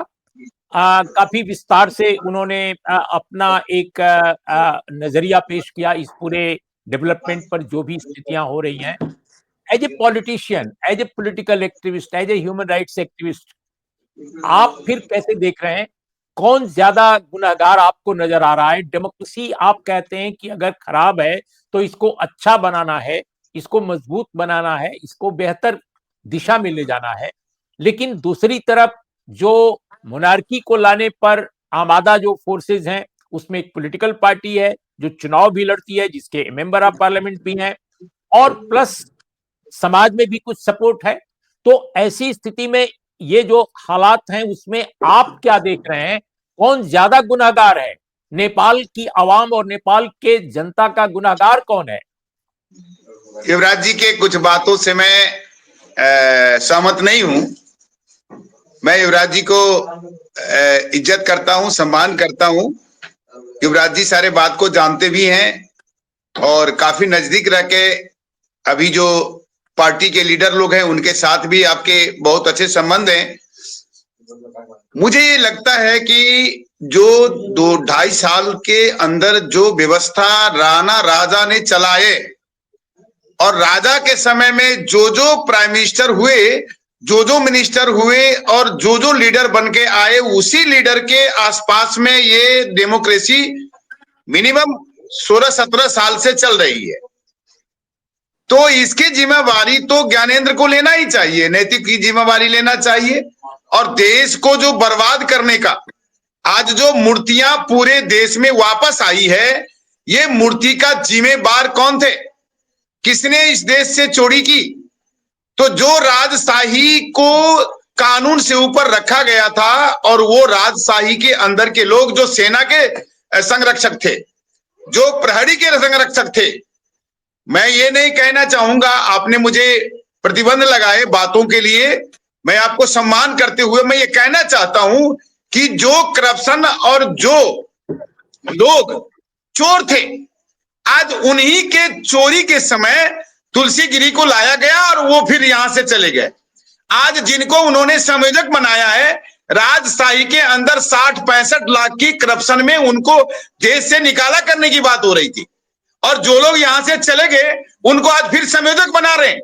काफी विस्तार से उन्होंने अपना एक नजरिया पेश किया इस पूरे डेवलपमेंट पर, जो भी स्थितियां हो रही हैं। As a politician, as a political activist, as a human rights activist, आप फिर कैसे देख रहे हैं, कौन ज्यादा गुनहगार आपको नजर आ रहा है? डेमोक्रेसी आप कहते हैं कि अगर खराब है तो इसको अच्छा बनाना है, इसको मजबूत बनाना है, इसको बेहतर दिशा में ले जाना है, लेकिन दूसरी तरफ जो मोनार्की को लाने पर आमादा जो फोर्सेस हैं उसमें एक पॉलिटिकल पार्टी है जो चुनाव भी लड़ती है, जिसके मेंबर ऑफ पार्लियामेंट भी हैं, और प्लस समाज में भी कुछ सपोर्ट है। तो ऐसी स्थिति में ये जो हालात हैं उसमें आप क्या देख रहे हैं, कौन ज्यादा गुनहगार है? नेपाल की आवाम और नेपाल के जनता का गुनहगार कौन है? युवराज जी के कुछ बातों से मैं सहमत नहीं हूं। मैं युवराज जी को इज्जत करता हूं, सम्मान करता हूं। युवराज जी सारे बात को जानते भी हैं और काफी नजदीक रह के अभी जो पार्टी के लीडर लोग हैं उनके साथ भी आपके बहुत अच्छे संबंध हैं। मुझे ये लगता है कि जो 2-2.5 साल के अंदर जो व्यवस्था राणा राजा ने चलाए और राजा के समय में जो जो प्राइम मिनिस्टर हुए, जो जो मिनिस्टर हुए और जो जो लीडर बन के आए, उसी लीडर के आसपास में ये डेमोक्रेसी मिनिमम 16-17 साल से चल रही है। तो इसकी जिम्मेवारी तो ज्ञानेंद्र को लेना ही चाहिए, नैतिक की जिम्मेवारी लेना चाहिए। और देश को जो बर्बाद करने का आज जो मूर्तियां पूरे देश में वापस आई है, ये मूर्ति का जिम्मेदार कौन थे? किसने इस देश से चोरी की? तो जो राजशाही को कानून से ऊपर रखा गया था और वो राजशाही के अंदर के लोग जो सेना के संरक्षक थे, जो प्रहरी के संरक्षक थे, मैं ये नहीं कहना चाहूंगा, आपने मुझे प्रतिबंध लगाए बातों के लिए, मैं आपको सम्मान करते हुए मैं ये कहना चाहता हूं कि जो करप्शन और जो लोग चोर थे, आज उन्हीं के चोरी के समय तुलसीगिरी को लाया गया और वो फिर यहां से चले गए। आज जिनको उन्होंने संयोजक बनाया है, राजशाही के अंदर 60-65 लाख की करप्शन में उनको देश से निकाला करने की बात हो रही थी, और जो लोग यहां से चले गए उनको आज फिर संयोजक बना रहे हैं।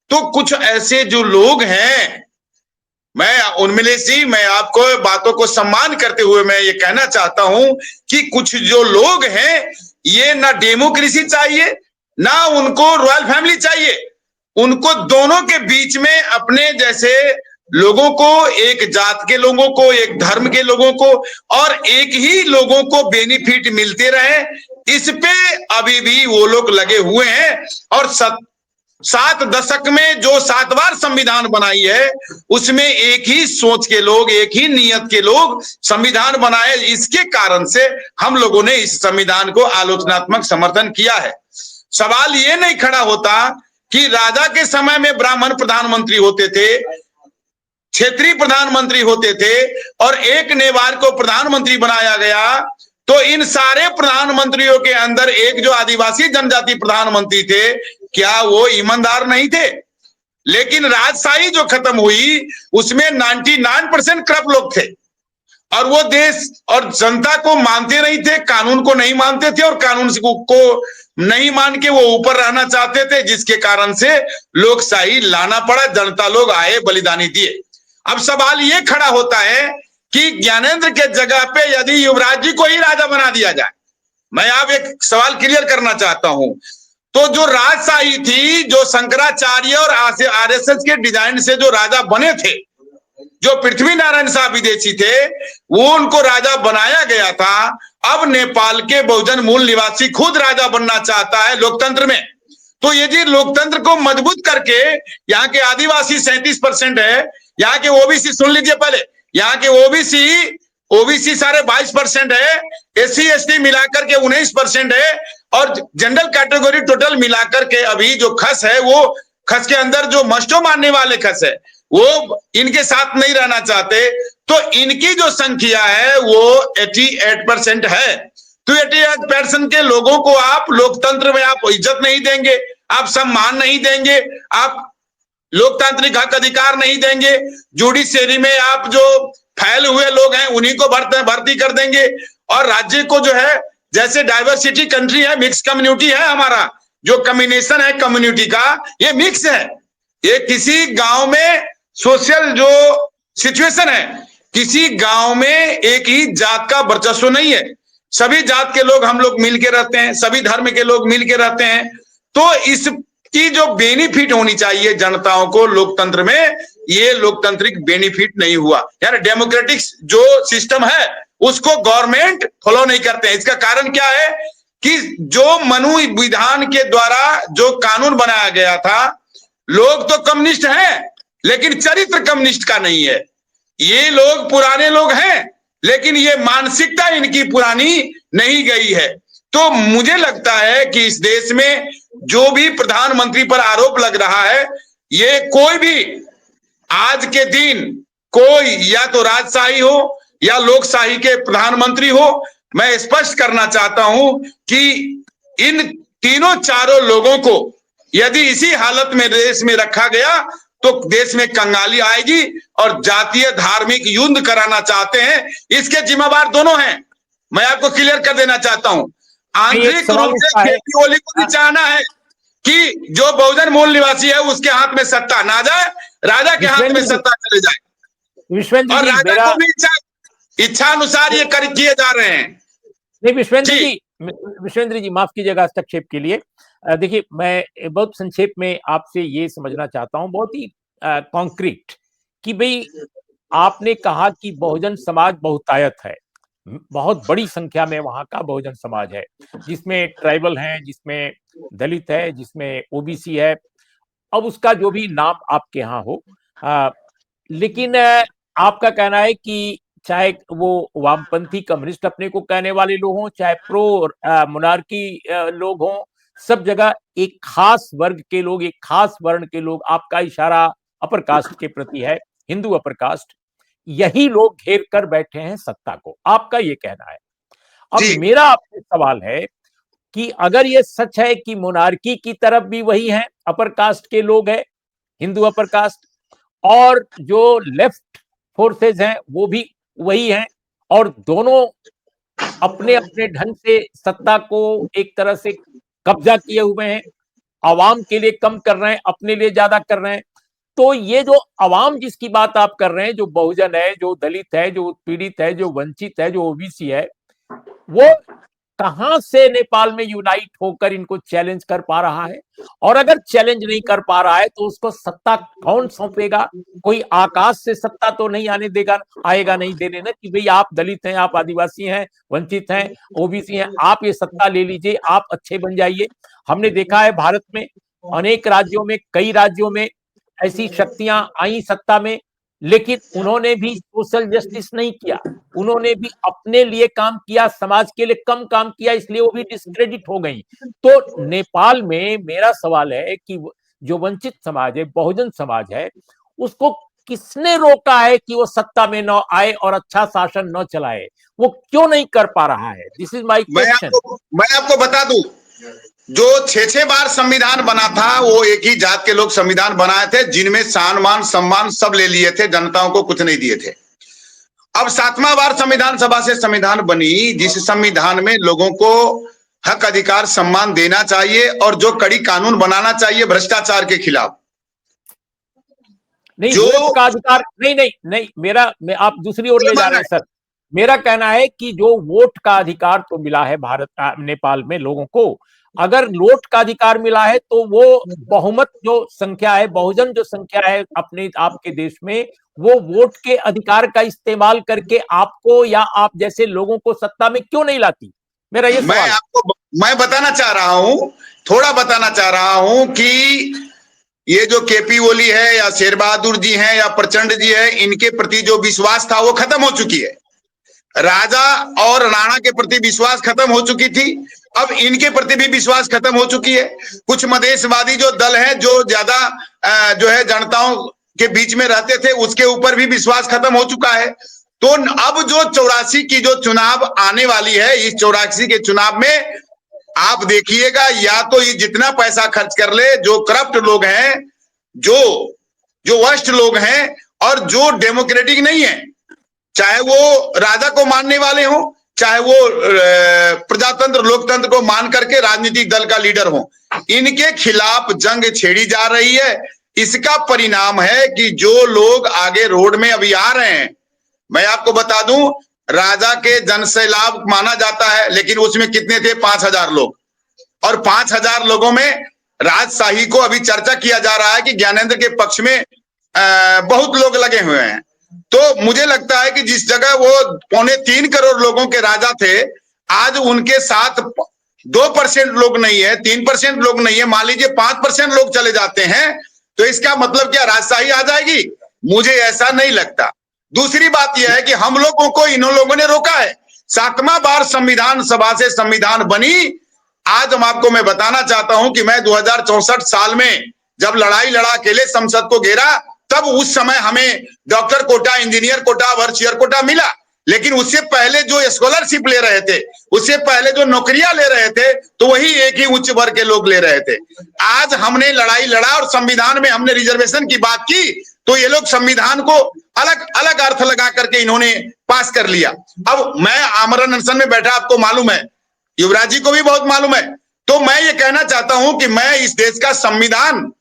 तो कुछ ऐसे जो लोग हैं, मैं उर्मिलेश जी, मैं आपको बातों को सम्मान करते हुए मैं ये कहना चाहता हूं कि कुछ जो लोग हैं, ये ना डेमोक्रेसी चाहिए ना उनको रॉयल फैमिली चाहिए। उनको दोनों के बीच में अपने जैसे लोगों को, एक जात के लोगों को, एक धर्म के लोगों को और एक ही लोगों को बेनिफिट मिलते रहे, इस पे अभी भी वो लोग लगे हुए हैं। और 7 दशक में जो 7 बार संविधान बनाई है, उसमें एक ही सोच के लोग, एक ही नियत के लोग संविधान बनाए। इसके कारण से हम लोगों ने इस संविधान को आलोचनात्मक समर्थन किया है। सवाल ये नहीं खड़ा होता कि राजा के समय में ब्राह्मण प्रधानमंत्री होते थे, क्षेत्रीय प्रधानमंत्री होते थे और एक नेवार को प्रधानमंत्री बनाया गया, तो इन सारे प्रधानमंत्रियों के अंदर एक जो आदिवासी जनजाति प्रधानमंत्री थे, क्या वो ईमानदार नहीं थे? लेकिन राजशाही जो खत्म हुई उसमें 99% करप्ट लोग थे और वो देश और जनता को मानते नहीं थे, कानून को नहीं मानते थे और कानून को नहीं मान के वो ऊपर रहना चाहते थे, जिसके कारण से लोकशाही लाना पड़ा, जनता लोग आए, बलिदानी दिए। अब सवाल ये खड़ा होता है कि ज्ञानेंद्र के जगह पे यदि युवराज जी को ही राजा बना दिया जाए, मैं आप एक सवाल क्लियर करना चाहता हूं, तो जो राजशाही थी, जो शंकराचार्य और आरएसएस के डिजाइन से जो राजा बने थे, जो पृथ्वी नारायण शाह विदेशी थे, वो उनको राजा बनाया गया था। अब नेपाल के बहुजन मूल निवासी खुद राजा बनना चाहता है लोकतंत्र में। तो ये जी लोकतंत्र को मजबूत करके, यहाँ के आदिवासी 37% है, यहाँ के ओबीसी, सुन लीजिए पहले, यहाँ के ओबीसी सारे 22% है, एससी एसटी मिलाकर के 19% है और जनरल कैटेगरी टोटल मिलाकर के अभी जो खस है, वो खस के अंदर जो मस्टो मानने वाले खस है, वो इनके साथ नहीं रहना चाहते। तो इनकी जो संख्या है वो 88% है। तो 88% के लोगों को आप लोकतंत्र में आप इज्जत नहीं देंगे, आप सम्मान नहीं देंगे, आप लोकतांत्रिक हक अधिकार नहीं देंगे, जुडिशरी में आप जो फैले हुए लोग हैं उन्हीं को भर्ती कर देंगे। और राज्य को जो है, जैसे डाइवर्सिटी कंट्री है, मिक्स कम्युनिटी है, हमारा जो कम्युनिकेशन है कम्युनिटी का, ये मिक्स है। ये किसी गांव में सोशल जो सिचुएशन है, किसी गांव में एक ही जात का वर्चस्व नहीं है, सभी जात के लोग हम लोग मिलके रहते हैं, सभी धर्म के लोग मिलके रहते हैं। तो इसकी जो बेनिफिट होनी चाहिए जनताओं को लोकतंत्र में, ये लोकतांत्रिक बेनिफिट नहीं हुआ। यार डेमोक्रेटिक जो सिस्टम है उसको गवर्नमेंट फॉलो नहीं करते हैं। इसका कारण क्या है कि जो मनु विधान के द्वारा जो कानून बनाया गया था, लोग तो कम्युनिस्ट हैं लेकिन चरित्र कम्युनिस्ट का नहीं है। ये लोग पुराने लोग हैं लेकिन ये मानसिकता इनकी पुरानी नहीं गई है। तो मुझे लगता है कि इस देश में जो भी प्रधानमंत्री पर आरोप लग रहा है, ये कोई भी आज के दिन कोई या तो राजशाही हो या लोकशाही के प्रधानमंत्री हो, मैं स्पष्ट करना चाहता हूं कि इन तीनों चारों लोगों को यदि इसी हालत में देश में रखा गया तो देश में कंगाली आएगी और जातीय धार्मिक युद्ध कराना चाहते हैं, इसके जिम्मेवार दोनों हैं। मैं आपको क्लियर कर देना चाहता हूं। आंतरिक रूप से केपी ओली को भी चाहना है कि जो बहुजन मूल निवासी है उसके हाथ में सत्ता ना जाए, राजा के हाथ में सत्ता चले जाए। और राजा को भी इच्छा अनुसार ये किए जा रहे हैं। नहीं विश्वेंद्र जी माफ कीजिएगा हस्तक्षेप के लिए। देखिए मैं बहुत संक्षेप में आपसे ये समझना चाहता हूं, बहुत ही कॉन्क्रीट, कि भाई आपने कहा कि बहुजन समाज बहुतायत है, बहुत बड़ी संख्या में वहां का बहुजन समाज है, जिसमें ट्राइबल हैं, जिसमें दलित है, जिसमें ओबीसी है, अब उसका जो भी नाम आपके यहाँ हो। लेकिन आपका कहना है कि चाहे वो वामपंथी कम्युनिस्ट अपने को कहने वाले लोग हों, चाहे प्रो मोनार्की लोग हों, सब जगह एक खास वर्ग के लोग, एक खास वर्ण के लोग, आपका इशारा अपर कास्ट के प्रति है, हिंदू अपर कास्ट, यही लोग घेर कर बैठे हैं सत्ता को, आपका ये कहना है। अब मेरा आपसे सवाल है कि अगर ये सच है कि मोनार्की की तरफ भी वही है, अपर कास्ट के लोग हैं, हिंदू अपर कास्ट, और जो लेफ्ट फोर्सेज हैं वो भी वही हैं, और दोनों अपने अपने ढंग से सत्ता को एक तरह से कब्जा किए हुए हैं, आवाम के लिए कम कर रहे हैं, अपने लिए ज्यादा कर रहे हैं, तो ये जो आवाम जिसकी बात आप कर रहे हैं, जो बहुजन है, जो दलित है, जो पीड़ित है, जो वंचित है, जो ओबीसी है, वो कहां से नेपाल में यूनाइट होकर इनको चैलेंज कर पा रहा है? और अगर चैलेंज नहीं कर पा रहा है तो उसको सत्ता कौन सौंपेगा? कोई आकाश से सत्ता तो नहीं आने देगा, आएगा नहीं देने ना, कि भाई आप दलित हैं, आप आदिवासी हैं, वंचित हैं, ओबीसी हैं, आप ये सत्ता ले लीजिए, आप अच्छे बन जाइए। हमने देखा है भारत में अनेक राज्यों में, कई राज्यों में ऐसी शक्तियां आई सत्ता में, लेकिन उन्होंने भी सोशल जस्टिस नहीं किया, उन्होंने भी अपने लिए काम किया, समाज के लिए कम काम किया, इसलिए वो भी डिस्क्रेडिट हो गई। तो नेपाल में मेरा सवाल है कि जो वंचित समाज है, बहुजन समाज है, उसको किसने रोका है कि वो सत्ता में न आए और अच्छा शासन न चलाए? वो क्यों नहीं कर पा रहा है? This is my question. मैं आपको बता दूं, जो 6-6 बार संविधान बना था, वो एक ही जात के लोग संविधान बनाए थे, जिनमें मान सम्मान सब ले लिए थे, जनताओं को कुछ नहीं दिए थे। अब 7वां बार संविधान सभा से संविधान बनी, जिस संविधान में लोगों को हक अधिकार सम्मान देना चाहिए और जो कड़ी कानून बनाना चाहिए भ्रष्टाचार के खिलाफ। नहीं, जो वोट का अधिकार नहीं, मैं आप दूसरी ओर ले जा रहे हैं सर। मेरा कहना है कि जो वोट का अधिकार तो मिला है भारत नेपाल में लोगों को, अगर वोट का अधिकार मिला है तो वो बहुमत जो संख्या है, बहुजन जो संख्या है अपने आपके देश में, वो वोट के अधिकार का इस्तेमाल करके आपको या आप जैसे लोगों को सत्ता में क्यों नहीं लाती? मेरा ये सवाल। मैं बताना चाह रहा हूं, थोड़ा बताना चाह रहा हूं कि ये जो केपी ओली है या शेर बहादुर जी हैं या प्रचंड जी है, इनके प्रति जो विश्वास था वो खत्म हो चुकी है। राजा और राणा के प्रति विश्वास खत्म हो चुकी थी, अब इनके प्रति भी विश्वास खत्म हो चुकी है। कुछ मधेशवादी जो दल है, जो ज्यादा जो है जनताओं के बीच में रहते थे, उसके ऊपर भी विश्वास खत्म हो चुका है। तो अब जो 84 की जो चुनाव आने वाली है, इस 84 के चुनाव में आप देखिएगा, या तो ये जितना पैसा खर्च कर ले, जो करप्ट लोग हैं, जो वस्ट लोग हैं और जो डेमोक्रेटिक नहीं है, चाहे वो राजा को मानने वाले हों, चाहे वो प्रजातंत्र लोकतंत्र को मान करके राजनीतिक दल का लीडर हो, इनके खिलाफ जंग छेड़ी जा रही है। इसका परिणाम है कि जो लोग आगे रोड में अभी आ रहे हैं, मैं आपको बता दूं, राजा के जनसैलाब माना जाता है, लेकिन उसमें कितने थे? 5000 लोग, और 5000 लोगों में राजशाही को अभी चर्चा किया जा रहा है कि ज्ञानेंद्र के पक्ष में बहुत लोग लगे हुए हैं। तो मुझे लगता है कि जिस जगह वो 3.25 करोड़ लोगों के राजा थे, आज उनके साथ 2% लोग नहीं है, 3% लोग नहीं है, मान लीजिए 5% लोग चले जाते हैं, तो इसका मतलब क्या राजशाही आ जाएगी? मुझे ऐसा नहीं लगता। दूसरी बात यह है कि हम लोगों को इन लोगों ने रोका है। 7वां बार संविधान सभा से संविधान बनी। आज मैं बताना चाहता हूं कि मैं 2064 साल में जब लड़ाई लड़ा के लिए संसद को घेरा, तब उस समय हमें डॉक्टर कोटा, इंजीनियर कोटा, वर्चुअर कोटा मिला। लेकिन उससे पहले जो स्कॉलरशिप ले रहे थे, उससे पहले जो नौकरियां ले रहे थे, तो वही एक ही उच्च वर्ग के लोग ले रहे थे। आज हमने लड़ाई लड़ा और संविधान में हमने रिजर्वेशन की बात की, तो ये लोग संविधान को अलग अलग अर्थ लगा करके इन्होंने पास कर लिया। अब मैं आमरण अनशन में बैठा, आपको मालूम है, युवराज जी को भी बहुत मालूम है। तो मैं ये कहना चाहता हूं कि मैं इस देश का संविधान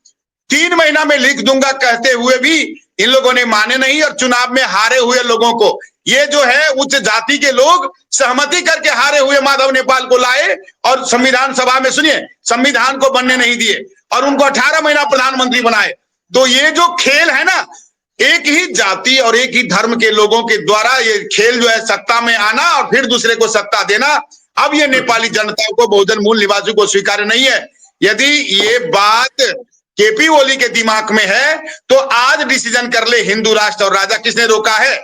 3 महीना में लिख दूंगा कहते हुए भी इन लोगों ने माने नहीं, और चुनाव में हारे हुए लोगों को, ये जो है उच्च जाति के लोग सहमति करके हारे हुए माधव नेपाल को लाए और संविधान सभा में, सुनिए, संविधान को बनने नहीं दिए और उनको 18 महीना प्रधानमंत्री बनाए। तो ये जो खेल है ना, एक ही जाति और एक ही धर्म के लोगों के द्वारा ये खेल जो है सत्ता में आना और फिर दूसरे को सत्ता देना, अब ये नेपाली जनता को, बहुजन मूल निवासियों को स्वीकार्य नहीं है। यदि ये बात केपी ओली के दिमाग में है तो आज डिसीजन कर ले, हिंदू राष्ट्र और राजा, किसने रोका है?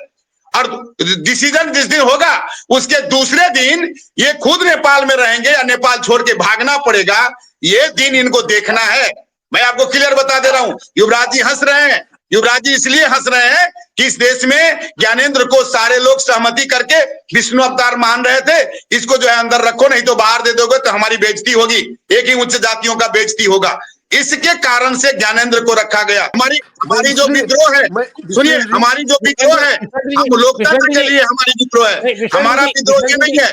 और डिसीजन जिस दिन होगा उसके दूसरे दिन ये खुद नेपाल में रहेंगे या नेपाल छोड़ के भागना पड़ेगा, ये दिन इनको देखना है। मैं आपको क्लियर बता दे रहा हूं। युवराज जी हंस रहे हैं, युवराज जी इसलिए हंस रहे हैं कि इस देश में ज्ञानेंद्र को सारे लोग सहमति करके विष्णु अवतार मान रहे थे। इसको जो है अंदर रखो, नहीं तो बाहर दे दोगे तो हमारी बेइज्जती होगी, एक ही उच्च जातियों का बेइज्जती होगा। इसके कारण से ज्ञानेंद्र को रखा गया। हमारी जो विद्रोह है, सुनिए, हमारी जो विद्रोह है, हम लोकतंत्र के लिए हमारी विद्रोह है, हमारा विद्रोह ये नहीं है।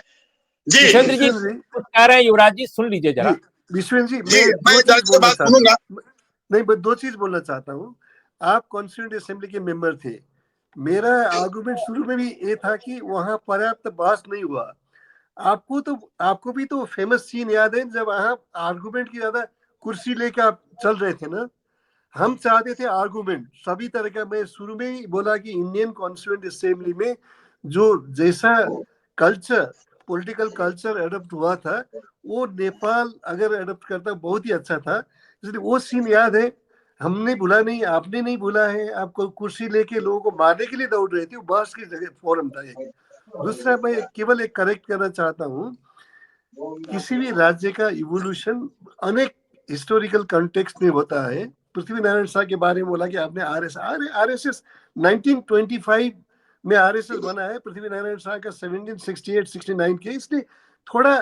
जी कह रहे हैं युवराज जी, सुन लीजिए जरा। विश्वेंद्र जी, मैं बात सुनूंगा। नहीं, मैं 2 चीज बोलना चाहता हूँ। आप कॉन्स्टिट्यूएंट असेंबली के मेंबर थे। मेरा आर्गुमेंट शुरू में भी ये था कि वहां पर्याप्त बहस नहीं हुआ। आपको भी तो फेमस सीन याद है जब वहां आर्गुमेंट की ज्यादा कुर्सी लेके आप चल रहे थे ना। हम चाहते थे आर्गुमेंट सभी तरह का। मैं शुरू में ही बोला कि इंडियन कॉन्स्टिट्यूएंट असेंबली में जो जैसा कल्चर, पॉलिटिकल कल्चर एडॉप्ट हुआ था, वो नेपाल अगर एडॉप्ट करता बहुत ही अच्छा था। इसलिए वो सीन याद है, हमने भूला नहीं, आपने नहीं भूला है। आपको कुर्सी लेके लोगों को मारने के लिए दौड़ रहे थे, वो बहस की जगह फोरम था एक। दूसरा, मैं केवल एक करेक्ट करना चाहता हूँ, किसी भी राज्य का इवोल्यूशन अनेक हिस्टोरिकल कॉन्टेक्स्ट में होता है। पृथ्वी नारायण शाह के बारे में बोला कि आपने आरएसएस 1925 में आरएसएस बना है, पृथ्वी नारायण शाह का 1768-69 के। इसलिए थोड़ा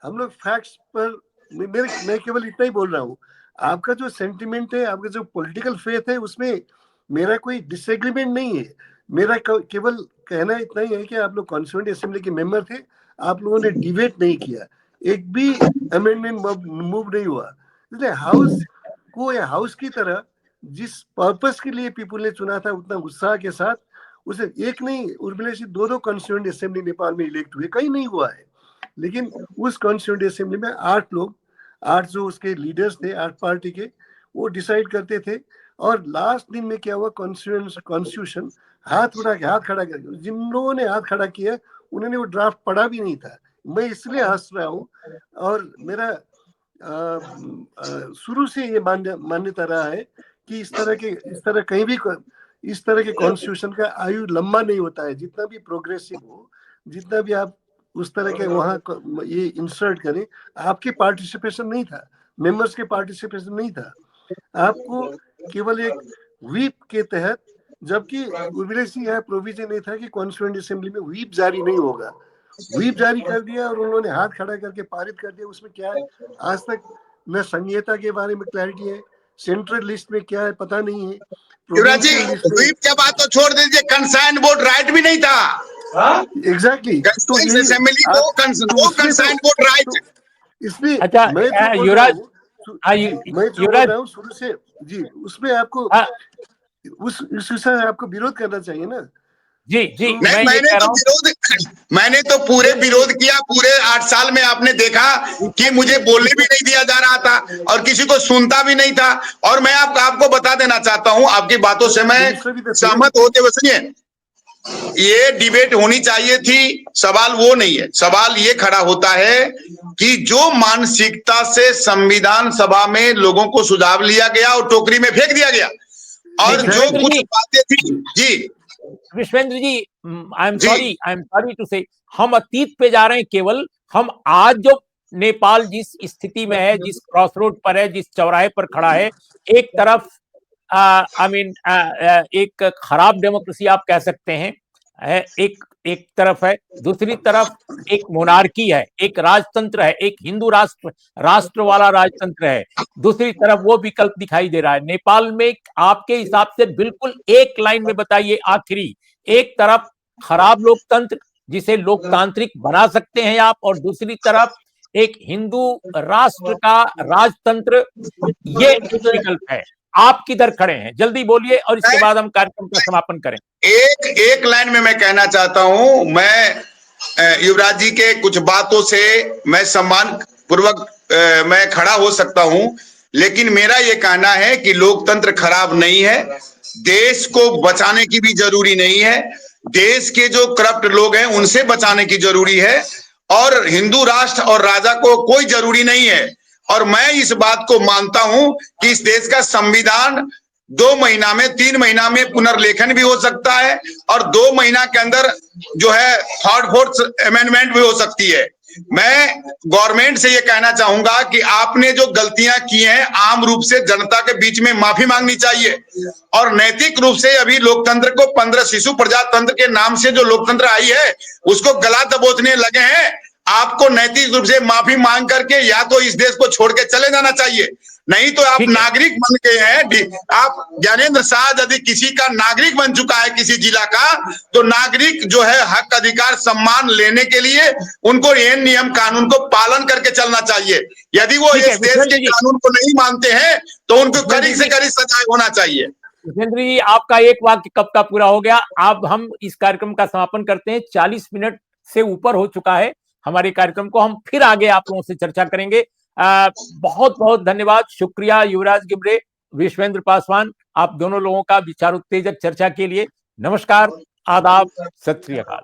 हम लोग फैक्ट्स पर, मैं केवल इतना ही बोल रहा हूँ। आपका जो सेंटिमेंट है, आपका जो पॉलिटिकल फेथ है, उसमें मेरा कोई डिसएग्रीमेंट नहीं है। मेरा केवल कहना इतना ही है कि आप लोग कॉन्स्टिट्यूएंट असेंबली के मेंबर थे, आप लोगों ने डिबेट नहीं किया, एक भी अमेंडमेंट मूव नहीं हुआ। इसलिए हाउस को हाउस की तरह जिस पर्पस के लिए पीपल ने चुना था, उतना उत्साह के साथ उसे एक नहीं, उर्मिला जी 2 कॉन्स्टिट्यूएंट असेंबली नेपाल में इलेक्ट हुए, कहीं नहीं हुआ है। लेकिन उस कॉन्स्टिट्यूएंट असेंबली में 8 लोग, 8 जो उसके लीडर्स थे 8 पार्टी के, वो डिसाइड करते थे। और लास्ट दिन में क्या हुआ, कॉन्स्टिट्यूशन हाथ उठा के, हाथ खड़ा करके, जिन लोगों ने हाथ खड़ा किया उन्होंने वो ड्राफ्ट पढ़ा भी नहीं था। मैं इसलिए हंस रहा हूँ। और मेरा शुरू से ये मान्यता रहा है कि इस तरह कहीं भी इस तरह के कॉन्स्टिट्यूशन का आयु लंबा नहीं होता है। जितना भी प्रोग्रेसिव हो, जितना भी आप उस तरह के वहां ये इंसर्ट करें, आपके पार्टिसिपेशन नहीं था, मेंबर्स के पार्टिसिपेशन नहीं था। आपको केवल एक व्हीप के तहत, जबकि उर्मिला सिंह यहाँ प्रोविजन नहीं था कि कॉन्स्टिट्यूएंट असेंबली में व्हीप जारी नहीं होगा। व्हीप जारी कर दिया और उन्होंने हाथ खड़ा करके पारित कर दिया। उसमें क्या है, आज तक न संहिता के बारे में क्लैरिटी है, सेंट्रल लिस्ट में क्या है पता नहीं है। युवराज जी, व्हीप क्या बात तो छोड़ दीजिए, कंसाइन वोट राइट भी नहीं था। एग्जैक्टली, तो असेंबली को कंसाइन वोट राइट। इसलिए अच्छा, युवराज, मैं जो बोल रहा हूँ शुरू से जी, उसमें आपको उस विषय में आपको विरोध करना चाहिए ना। जी जी, मैंने तो पूरे विरोध किया। पूरे 8 साल में आपने देखा कि मुझे बोलने भी नहीं दिया जा रहा था और किसी को सुनता भी नहीं था। और मैं आपको बता देना चाहता हूं, आपकी बातों से मैं सहमत होते हुए, सुनिए, ये डिबेट होनी चाहिए थी, सवाल वो नहीं है। सवाल ये खड़ा होता है कि जो मानसिकता से संविधान सभा में लोगों को सुझाव लिया गया और टोकरी में फेंक दिया गया, और जो कुछ बातें थी जी विश्वेंद्र जी, आई एम सॉरी टू से, हम अतीत पे जा रहे हैं केवल। हम आज जो नेपाल जिस स्थिति में है, जिस क्रॉस रोड पर है, जिस चौराहे पर खड़ा है, एक तरफ एक खराब डेमोक्रेसी आप कह सकते हैं, एक तरफ है, दूसरी तरफ एक मोनार्की है, एक राजतंत्र है, एक हिंदू राष्ट्र वाला राजतंत्र है, दूसरी तरफ वो विकल्प दिखाई दे रहा है। नेपाल में आपके हिसाब से बिल्कुल एक लाइन में बताइए आखिरी, एक तरफ खराब लोकतंत्र जिसे लोकतांत्रिक बना सकते हैं आप, और दूसरी तरफ एक हिंदू राष्ट्र का राजतंत्र, ये एक विकल्प है। आप किधर खड़े हैं, जल्दी बोलिए और इसके बाद हम कार्यक्रम का समापन करें। एक लाइन में मैं कहना चाहता हूं, मैं युवराज जी के कुछ बातों से मैं सम्मान पूर्वक मैं खड़ा हो सकता हूं, लेकिन मेरा यह कहना है कि लोकतंत्र खराब नहीं है, देश को बचाने की भी जरूरी नहीं है, देश के जो करप्ट लोग हैं उनसे बचाने की जरूरी है, और हिंदू राष्ट्र और राजा को कोई जरूरी नहीं है। और मैं इस बात को मानता हूं कि इस देश का संविधान 2 महीना में, 3 महीना में पुनर्लेखन भी हो सकता है, और 2 महीना के अंदर जो है 3rd 4th अमेंडमेंट भी हो सकती है। मैं गवर्नमेंट से ये कहना चाहूंगा कि आपने जो गलतियां की हैं, आम रूप से जनता के बीच में माफी मांगनी चाहिए, और नैतिक रूप से अभी लोकतंत्र को 15 शिशु प्रजातंत्र के नाम से जो लोकतंत्र आई है उसको गला दबोचने लगे हैं। आपको नैतिक रूप से माफी मांग करके या तो इस देश को छोड़ के चले जाना चाहिए, नहीं तो आप नागरिक बन गए हैं। आप ज्ञानेंद्र शाह यदि किसी का नागरिक बन चुका है किसी जिला का, तो नागरिक जो है हक अधिकार सम्मान लेने के लिए उनको ये नियम कानून को पालन करके चलना चाहिए। यदि वो इस देश के कानून को नहीं मानते हैं तो उनको कड़ी से कड़ी सजा होना चाहिए। विजेंद्र जी, आपका एक वाक्य कब का पूरा हो गया। अब हम इस कार्यक्रम का समापन करते हैं। 40 मिनट से ऊपर हो चुका है हमारे कार्यक्रम को, हम फिर आगे आप लोगों से चर्चा करेंगे। बहुत बहुत धन्यवाद, शुक्रिया युवराज गिमरे, विश्वेंद्र पासवान, आप दोनों लोगों का विचार उत्तेजक चर्चा के लिए। नमस्कार, आदाब, सत श्री अकाल।